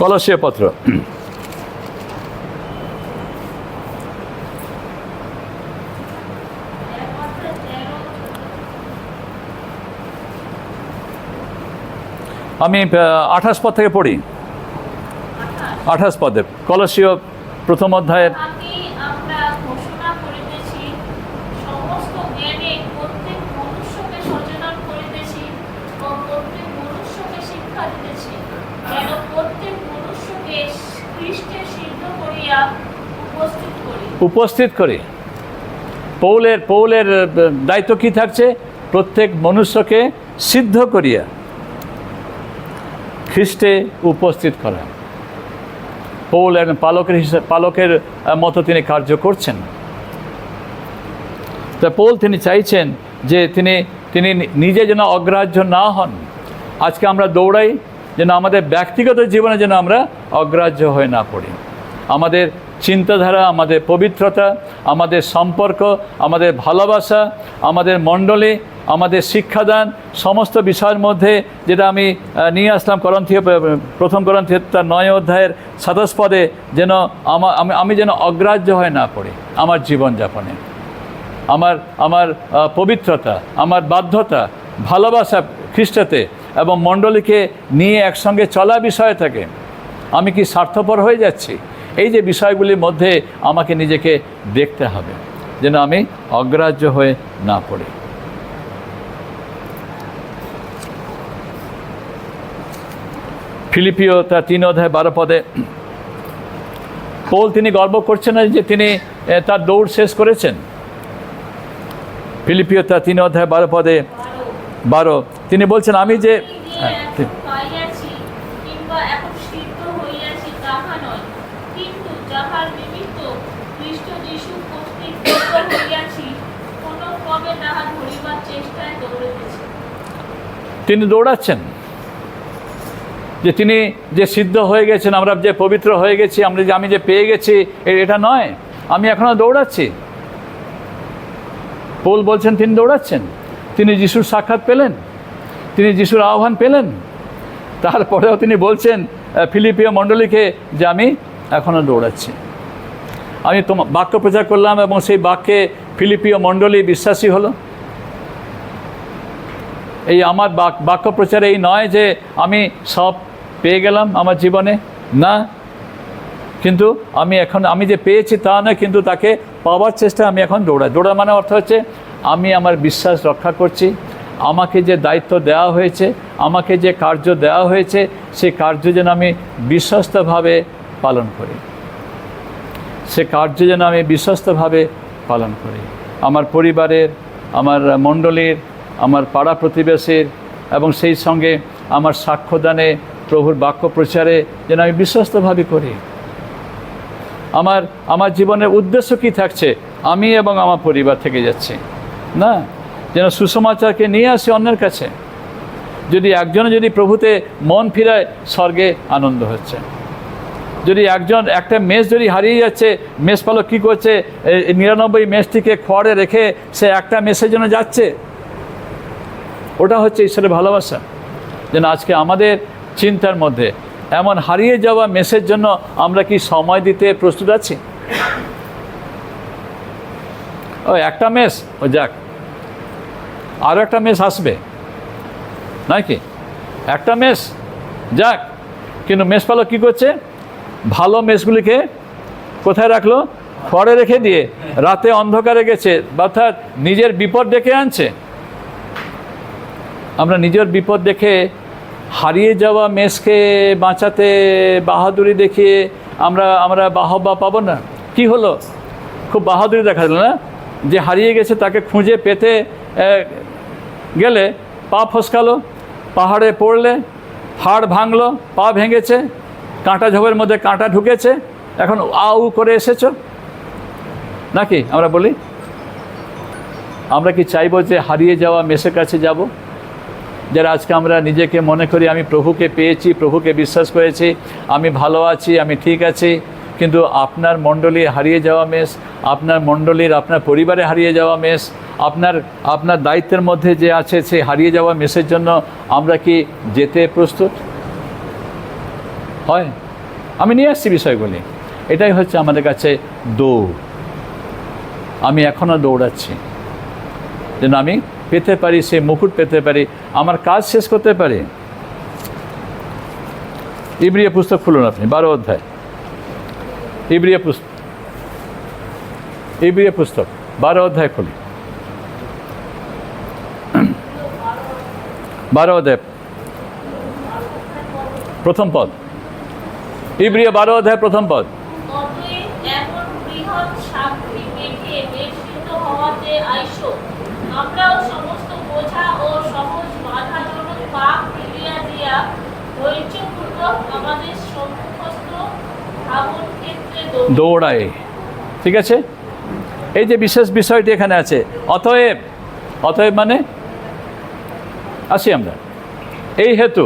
কলসীয় পত্র আমি 28 পদ থেকে পড়ি। 28 পদে কলসীয় প্রথম অধ্যায়ের আমরা ঘোষণা করিতেছি, সমস্ত জ্ঞানে প্রত্যেক মনুষ্যকে সচেতন করিতেছি ও প্রত্যেক মনুষ্যকে শিক্ষা দিতেছি, যেন প্রত্যেক মনুষ্যকে খ্রিস্টে সিদ্ধ করিয়া উপস্থিত করি। পৌলের দায়িত্ব কি থাকছে? প্রত্যেক মনুষ্যকে সিদ্ধ করিয়া খ্রিস্টে উপস্থিত করা। পৌল একজন পালকের মতো তিনি কার্য করছেন। তা পৌল তিনি চাইছেন যে তিনি নিজে যেন অগ্রাহ্য না হন। আজকে আমরা দৌড়াই যেন আমাদের ব্যক্তিগত জীবনে যেন আমরা অগ্রাহ্য হয়ে না পড়ি। আমাদের চিন্তাধারা, আমাদের পবিত্রতা, আমাদের সম্পর্ক, আমাদের ভালোবাসা, আমাদের মণ্ডলী, আমাদের শিক্ষাদান, সমস্ত বিষয়ের মধ্যে যেটা আমি নিয়ে আসলাম প্রথম করন্থীয় তার 9 অধ্যায়ের 27 পদে, যেন আমি যেন অগ্রাহ্য হয়ে না পড়ি আমার জীবনযাপনে। আমার পবিত্রতা, আমার বাধ্যতা, ভালোবাসা খ্রিস্টতে এবং মণ্ডলীকে নিয়ে একসঙ্গে চলা বিষয় থাকে। আমি কি স্বার্থপর হয়ে যাচ্ছি? এই যে বিষয়গুলির মধ্যে আমাকে নিজেকে দেখতে হবে যেন আমি অগ্রাহ্য হয়ে না পড়ি। ফিলিপিও তার 3 অধ্যায় 12 পদে পৌল তিনি গর্ব করছেন না যে তিনি তার দৌড় শেষ করেছেন। ফিলিপিও তার 3 অধ্যায় 12 পদে 12 তিনি বলছেন, আমি যে তিনি দৌড়াচ্ছেন, যে তিনি যে সিদ্ধ হয়ে গেছেন, আমরা যে পবিত্র হয়ে গেছি, আমি যে পেয়ে গেছি, এটা নয়, আমি এখনও দৌড়াচ্ছি। পৌল বলছেন তিনি দৌড়াচ্ছেন। তিনি যিশুর সাক্ষাৎ পেলেন, তিনি যিশুর আহ্বান পেলেন, তারপরেও তিনি বলছেন ফিলিপিও মণ্ডলীকে যে আমি এখনও দৌড়াচ্ছি। আমি বাক্য প্রচার করলাম এবং সেই বাক্যে ফিলিপিও মণ্ডলী বিশ্বাসী হলো। এই আমার বাক্য প্রচারে এই নয় যে আমি সব পেয়ে গেলাম আমার জীবনে, না, কিন্তু আমি যে পেয়েছি তা নয়, কিন্তু তাকে পাওয়ার চেষ্টা আমি এখন দৌড়া মানে অর্থ হচ্ছে আমি আমার বিশ্বাস রক্ষা করছি। আমাকে যে দায়িত্ব দেওয়া হয়েছে, আমাকে যে কার্য দেওয়া হয়েছে, সেই কার্য যেন আমি বিশ্বস্তভাবে পালন করি। সে কার্য যেন আমি বিশ্বস্তভাবে পালন করি। আমার পরিবারের, আমার মণ্ডলীর, আমার পাড়া প্রতিবেশীর এবং সেই সঙ্গে আমার সাক্ষ্যদানে, প্রভুর বাক্য প্রচারে যেন আমি বিশ্বস্তভাবে করি। আমার জীবনের উদ্দেশ্য কি থাকছে? আমি এবং আমার পরিবার থেকে যাচ্ছি না, যেন সুসমাচারকে নিয়ে আসি অন্যের কাছে। যদি একজনে যদি প্রভুতে মন ফিরায়, স্বর্গে আনন্দ হচ্ছে। যদি একটা মেষ যদি হারিয়ে যাচ্ছে, মেষ পালক কী করছে? 99 মেষটিকে খড়ে রেখে সে একটা মেষের জন্য যাচ্ছে। ওটা হচ্ছে ঈশ্বরের ভালোবাসা। যেন আজকে আমাদের চিন্তার মধ্যে এমন হারিয়ে যাওয়া মেষের জন্য আমরা কি সময় দিতে প্রস্তুত আছি? একটা মেষ যাক, আরও একটা মেষ আসবে নাকি? একটা মেষ যাক, কিন্তু মেষ পালক কী করছে? ভালো মেষগুলিকে কোথায় রাখলো? পরে রেখে দিয়ে রাতে অন্ধকারে গেছে, অর্থাৎ নিজের বিপদ ডেকে আনছে। আমরা নিজের বিপদ দেখে হারিয়ে যাওয়া মেসকে বাঁচাতে বাহাদুরি দেখিয়ে আমরা বাহবা পাবো না। কি হলো? খুব বাহাদুরি দেখা গেল না? যে হারিয়ে গেছে তাকে খুঁজে পেতে গেলে পা ফসকালো, পাহাড়ে পড়লে হাড় ভাঙলো, পা ভেঙেছে, কাঁটা ঝোপের মধ্যে কাঁটা ঢুকেছে, এখন আউ করে এসেছো নাকি? আমরা বলি, আমরা কি চাইবো যে হারিয়ে যাওয়া মেসের কাছে যাব? যারা আজকে আমরা নিজেকে মনে করি আমি প্রভুকে পেয়েছি, প্রভুকে বিশ্বাস করেছি, আমি ভালো আছি, আমি ঠিক আছি, কিন্তু আপনার মণ্ডলী হারিয়ে যাওয়া মেস, আপনার মণ্ডলীর আপনার পরিবারে হারিয়ে যাওয়া মেস, আপনার দায়িত্বের মধ্যে যে আছে সেই হারিয়ে যাওয়া মেসের জন্য আমরা কি যেতে প্রস্তুত? হয়, আমি নিয়ে আসছি বিষয়গুলি। এটাই হচ্ছে আমাদের কাছে দৌড়। আমি এখনও দৌড়াচ্ছি যেন আমি পেতে পারি, সেই মুকুট পেতে পারি, আমার কাজ শেষ করতে পারি। ইব্রিয় পুস্তক খুলুন আপনি, 12 অধ্যায়। ইব্রিয় পুস্তক 12 অধ্যায় খুলি। 12 অধ্যায় প্রথম পদ। ইব্রিয় 12 অধ্যায় প্রথম পদ। অতএব এমন বৃহৎ সাক্ষী মেঘে বেষ্টিত হওয়াতে আইসো, আমরাও সমস্ত বোঝা ও সহজ বাধাজনক পাপ ফেলিয়া দিয়া ধৈর্যপূর্বক আমাদের সম্মুখস্থ ধাবন ক্ষেত্রে দৌড়াই। ঠিক আছে, এই যে বিশেষ বিষয়টি এখানে আছে, অতএব। অতএব মানে আসি আমরা, এই হেতু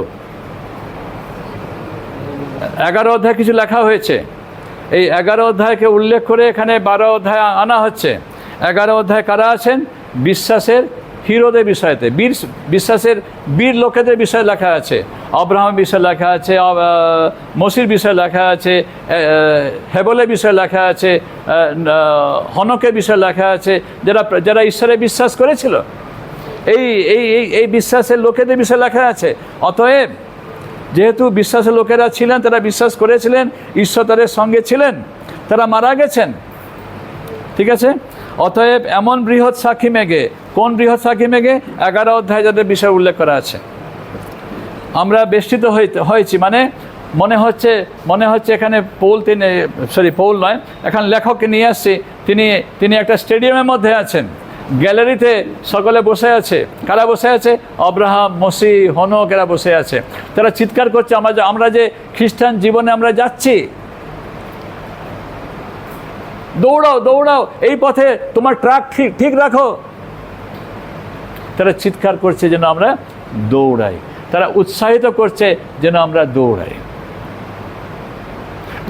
11 অধ্যায় কিছু লেখা হয়েছে, এই 11 অধ্যায়কে উল্লেখ করে এখানে 12 অধ্যায় আনা হচ্ছে। 11 অধ্যায় কারা আছেন? বিশ্বাসের হিরোদের বিষয়তে, বিশ্বাসের বীর লোকেদের বিষয়ে লেখা আছে। আব্রাহামের বিষয়ে লেখা আছে, মসির বিষয়ে লেখা আছে, হেবলের বিষয়ে লেখা আছে, হনকের বিষয়ে লেখা আছে, যারা ঈশ্বরে বিশ্বাস করেছিল। এই বিশ্বাসের লোকেদের বিষয়ে লেখা আছে। অতএব যেহেতু বিশ্বাসের লোকেরা ছিলেন, তারা বিশ্বাস করেছিলেন, ঈশ্বর তাদের সঙ্গে ছিলেন, তারা মারা গেছেন। ঠিক আছে, অতএব এমন বৃহৎ সাক্ষী মেঘে, কোন বৃহৎ সাক্ষী মেঘে? 11 অধ্যায় যাদের বিষয় উল্লেখ করা আছে। আমরা বেষ্টিত হয়েছি, মানে মনে হচ্ছে এখানে পৌল নয়, এখানে লেখককে নিয়ে আসছি, তিনি একটা স্টেডিয়ামের মধ্যে আছেন, গ্যালারিতে সকলে বসে আছে। কারা বসে আছে? আব্রাহাম, মসি, হনক, এরা বসে আছে। তারা চিৎকার করছে, আমরা যে খ্রিস্টান জীবনে আমরা যাচ্ছি, দৌড়াও দৌড়াও, এই পথে তোমার ট্রাক ঠিক রাখো। তারা চিৎকার করছে যেন আমরা দৌড়াই, তারা উৎসাহিত করছে যেন আমরা দৌড়াই।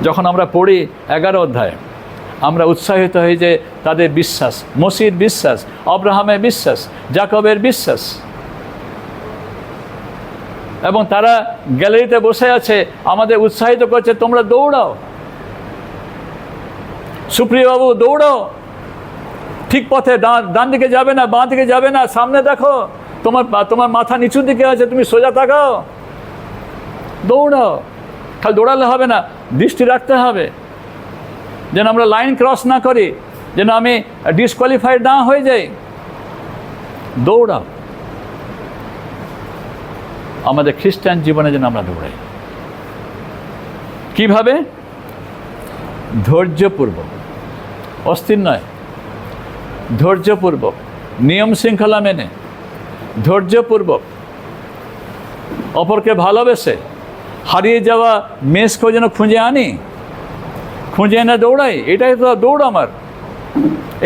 যখন আমরা পড়ি 11 অধ্যায়, আমরা উৎসাহিত হই যে তাদের বিশ্বাস, মসির বিশ্বাস, আব্রাহামের বিশ্বাস, যাকবের বিশ্বাস, এবং তারা গ্যালারিতে বসে আছে, আমাদের উৎসাহিত করছে তোমরা দৌড়াও, সুপ্রিয় বাবু দৌড়াও, ঠিক পথে, ডান দিকে যাবে না, বাঁ দিকে যাবে না, সামনে দেখো, তোমার মাথা নিচুর দিকে আছে, তুমি সোজা তাকাও, দৌড়াও। খালি দৌড়ালে হবে না, দৃষ্টি রাখতে হবে যেন আমরা লাইন ক্রস না করি, যেন আমি ডিসকোয়ালিফাইড না হয়ে যাই। দৌড়াও। আমাদের খ্রিস্টান জীবনে যেন আমরা দৌড়াই। কিভাবে? ধৈর্যপূর্বক, অস্থির নয়, ধৈর্যপূর্বক, নিয়ম শৃঙ্খলা মেনে, ধৈর্যপূর্বক, অপরকে ভালোবেসে, হারিয়ে যাওয়া মেসকেও যেন খুঁজে আনি, খুঁজে এনে দৌড়াই। এটাই তো দৌড় আমার।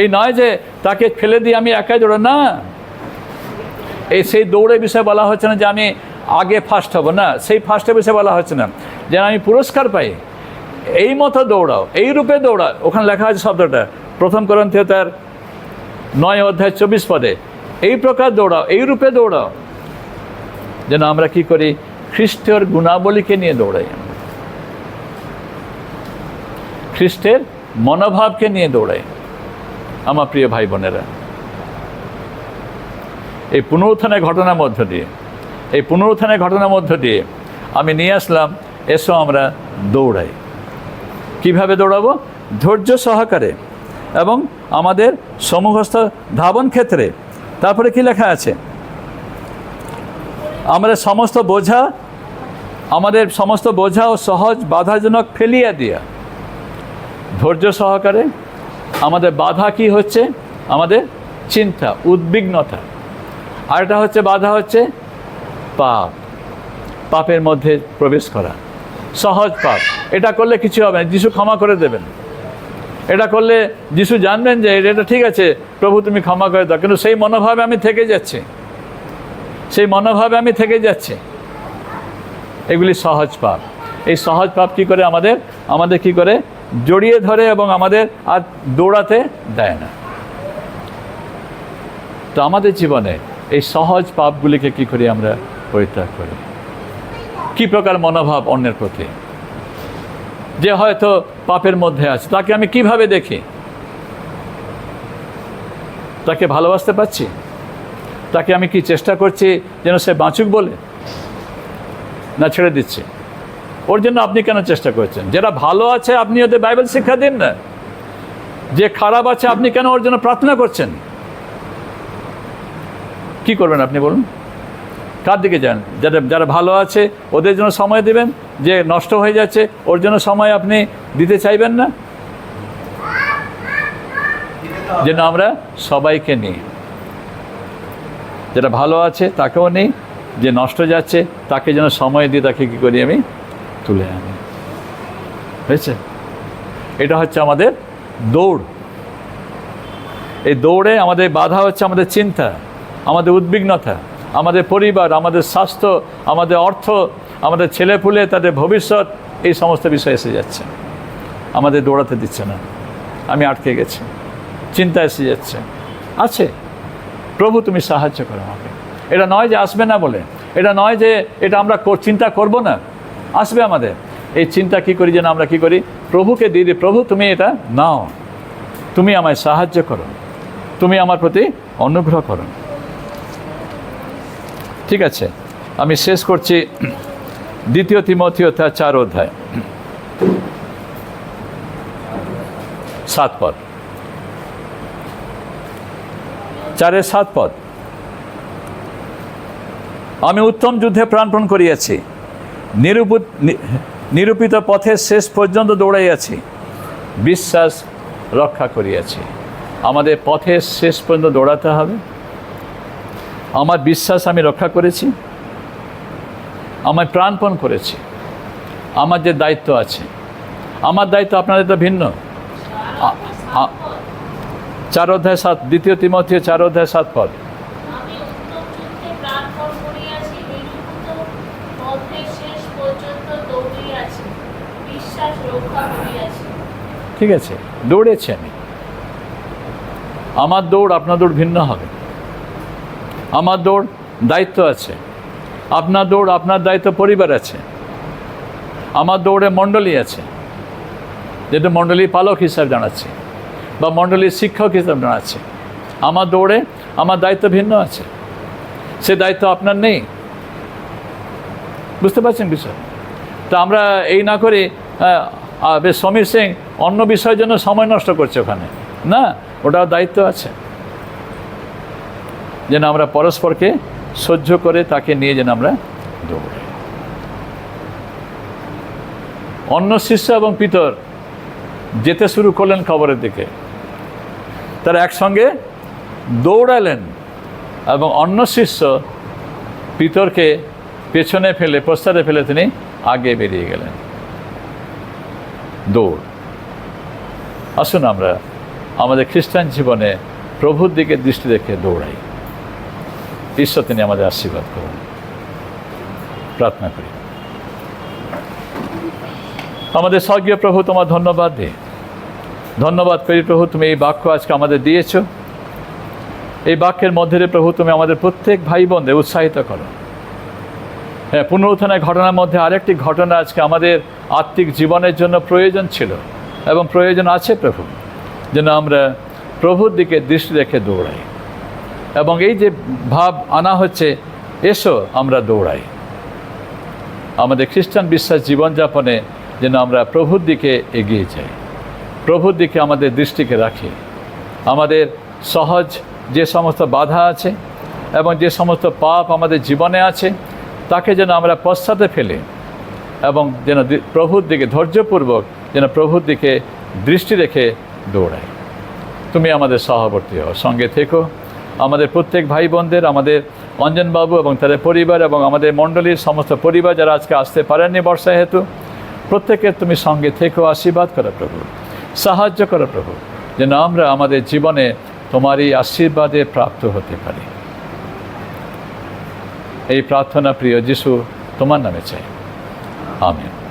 এই নয় যে তাকে ফেলে দিয়ে আমি একাই দৌড়াই, না। সেই দৌড়ের বিষয়ে বলা হচ্ছে না যে আমি আগে ফার্স্ট হব, না, সেই ফার্স্টের বিষয়ে বলা হচ্ছে না যেন আমি পুরস্কার পাই। এই মতো দৌড়াও, এই রূপে দৌড়াও। ওখানে লেখা আছে শব্দটা, 1 কোরিন্থীয় 9 অধ্যায় 24 পদে, এই প্রকার দৌড়াও, এই রূপে দৌড়াও যেন আমরা কি করি? খ্রিস্টের গুণাবলীকে নিয়ে দৌড়াই, খ্রিস্টের মনোভাবকে নিয়ে দৌড়াই। আমার প্রিয় ভাই বোনেরা, এই পুনরুত্থানের ঘটনার মধ্য দিয়ে আমি নিয়ে আসলাম, এসো আমরা দৌড়াই। কিভাবে দৌড়াবো? ধৈর্য সহকারে, এবং আমাদের সমুখস্থ ধাবন ক্ষেত্রে। তারপরে কি লেখা আছে? আমাদের সমস্ত বোঝা ও সহজ বাধাজনক ফেলিয়া দিয়া, ধৈর্য সহকারে। আমাদের বাধা কি হচ্ছে? আমাদের চিন্তা, উদ্বিগ্নতা। আরেকটা হচ্ছে বাধা হচ্ছে পাপ, পাপের মধ্যে প্রবেশ করা, সহজ পাপ। এটা করলে কিছু হবে না, যিশু ক্ষমা করে দেবেন। এটা করলে যিশু জানবেন যে এটা ঠিক আছে, প্রভু তুমি ক্ষমা করে দাও, কিন্তু সেই মনোভাবে আমি থেকে যাচ্ছি, এগুলি সহজ পাপ। এই সহজ পাপ কি করে আমাদের কি করে জড়িয়ে ধরে এবং আমাদের আর দৌড়াতে দেয় না। তো আমাদের জীবনে এই সহজ পাপগুলিকে কি করি আমরা পরিত্যাগ করি? কি প্রকার মনোভাব অন্যের প্রতি? যে হয়তো পাপের মধ্যে আছে, তাকে আমি কিভাবে দেখি? তাকে ভালোবাসতে পারছি? তাকে আমি কি চেষ্টা করছি যেন সে বাঁচুক বলে, না ছেড়ে দিচ্ছি? ওর জন্য আপনি কেন চেষ্টা করছেন? যারা ভালো আছে আপনি ওদের বাইবেল শিক্ষা দিন না। যে খারাপ আছে আপনি কেন ওর জন্য প্রার্থনা করছেন? কি করবেন আপনি বলুন? কার দিকে যান? যারা ভালো আছে ওদের জন্য সময় দেবেন, যে নষ্ট হয়ে যাচ্ছে ওর জন্য সময় আপনি দিতে চাইবেন না? যেন আমরা সবাইকে নিই, যেটা ভালো আছে তাকেও নেই, যে নষ্ট যাচ্ছে তাকে যেন সময় দিয়ে তাকে কী করি আমি তুলে আনি। হয়েছে? এটা হচ্ছে আমাদের দৌড়। এই দৌড়ে আমাদের বাধা হচ্ছে আমাদের চিন্তা, আমাদের উদ্বিগ্নতা, আমাদের পরিবার, আমাদের স্বাস্থ্য, আমাদের অর্থ, আমাদের ছেলেপুলে, তাদের ভবিষ্যৎ, এই সমস্ত বিষয় এসে যাচ্ছে, আমাদের দৌড়াতে দিচ্ছে না। আমি আটকে গেছি, চিন্তা এসে যাচ্ছে। আছে, প্রভু তুমি সাহায্য করো আমাকে। এটা নয় যে আসবে না বলে, এটা নয় যে এটা আমরা চিন্তা করব না, আসবে আমাদের। এই চিন্তা কি করি যেন আমরা কি করি? প্রভুকে দিয়ে দিই, প্রভু তুমি এটা নাও, তুমি আমায় সাহায্য করো, তুমি আমার প্রতি অনুগ্রহ করো। ঠিক আছে, আমি শেষ করছি 2 তিমথিও 4 অধ্যায় 7 পদ, 4-এর 7 পদ। আমি উত্তম যুদ্ধে প্রাণপণ করিয়াছি, নিরূপিত পথের শেষ পর্যন্ত দৌড়াইয়াছি, বিশ্বাস রক্ষা করিয়াছি। আমাদের পথের শেষ পর্যন্ত দৌড়াতে হবে। আমার বিশ্বাস আমি রক্ষা করেছি, আমার প্রাণপণ করেছি। আমার যে দায়িত্ব আছে, আমার দায়িত্ব আপনাদের তো ভিন্ন। 4 অধ্যায় 7, 2 তিমথিও 4 অধ্যায় 7 পদ। আমি উত্তম যুদ্ধে প্রাণপণ করিয়াছি, নিরূপিত পথের শেষ পর্যন্ত দৌড়িয়াছি, বিশ্বাস রক্ষা করিয়াছি। ঠিক আছে, দৌড়েছি আমি। আমার দৌড় আপনার দৌড় ভিন্ন হবে। আমার দৌড় দায়িত্ব আছে, আপনার দৌড়, আপনার দায়িত্ব পরিবার আছে। আমার দৌড়ে মণ্ডলী আছে, যেটা মণ্ডলী পালক হিসাবে দাঁড়াচ্ছে বা মণ্ডলীর শিক্ষক হিসাবে দাঁড়াচ্ছে। আমার দৌড়ে আমার দায়িত্ব ভিন্ন আছে, সে দায়িত্ব আপনার নেই। বুঝতে পারছেন বিষয়? তা আমরা এই না করে বেশ সমীর সিং অন্য বিষয়ের জন্য সময় নষ্ট করছে ওখানে, না, ওটাও দায়িত্ব আছে যেন আমরা পরস্পরকে সহ্য করে তাকে নিয়ে যেন আমরা দৌড়াই। অন্য শিষ্য এবং পিতর যেতে শুরু করলেন কবরের দিকে, তারা একসঙ্গে দৌড়ালেন এবং অন্য শিষ্য পিতরকে পেছনে ফেলে, পশ্চাতে ফেলে তিনি আগে বেরিয়ে গেলেন। দৌড়। আসুন আমরা আমাদের খ্রিস্টান জীবনে প্রভুর দিকে দৃষ্টি রেখে দৌড়াই। ঈশ্বর তিনি আমাদের আশীর্বাদ করুন। প্রার্থনা করি। আমাদের স্বর্গীয় প্রভু, তোমার ধন্যবাদ দিই, ধন্যবাদ করি প্রভু, তুমি এই বাক্য আজকে আমাদের দিয়েছ। এই বাক্যের মধ্যে প্রভু তুমি আমাদের প্রত্যেক ভাই বোনদের উৎসাহিত করো। হ্যাঁ, পুনরুত্থানের ঘটনার মধ্যে আরেকটি ঘটনা আজকে আমাদের আত্মিক জীবনের জন্য প্রয়োজন ছিল এবং প্রয়োজন আছে প্রভু, যেন আমরা প্রভুর দিকে দৃষ্টি রেখে দৌড়াই। এবং এই যে ভাব আনা হচ্ছে, এসো আমরা দৌড়াই। আমাদের খ্রিস্টান বিশ্বাস জীবনযাপনে যেন আমরা প্রভুর দিকে এগিয়ে যাই। প্রভুর দিকে আমাদের দৃষ্টিকে রাখি। আমাদের সহজ যে সমস্ত বাধা আছে এবং যে সমস্ত পাপ আমাদের জীবনে আছে, তাকে যেন আমরা পশ্চাতে ফেলে এবং যেন প্রভুর দিকে ধৈর্যপূর্বক যেন প্রভুর দিকে দৃষ্টি রেখে দৌড়াই। তুমি আমাদের সহবর্তী হও, সঙ্গে থেকো। আমাদের প্রত্যেক ভাই বোনদের, আমাদের অঞ্জনবাবু এবং তাদের পরিবার এবং আমাদের মণ্ডলীর সমস্ত পরিবার যারা আজকে আসতে পারেননি বর্ষা হেতু, প্রত্যেকের তুমি সঙ্গে থেকো, আশীর্বাদ করো প্রভু, সাহায্য করো প্রভু, যেন আমরা আমাদের জীবনে তোমার এই আশীর্বাদে প্রাপ্ত হতে পারি। এই প্রার্থনা প্রিয় যিশু তোমার নামে চাই, আমিন।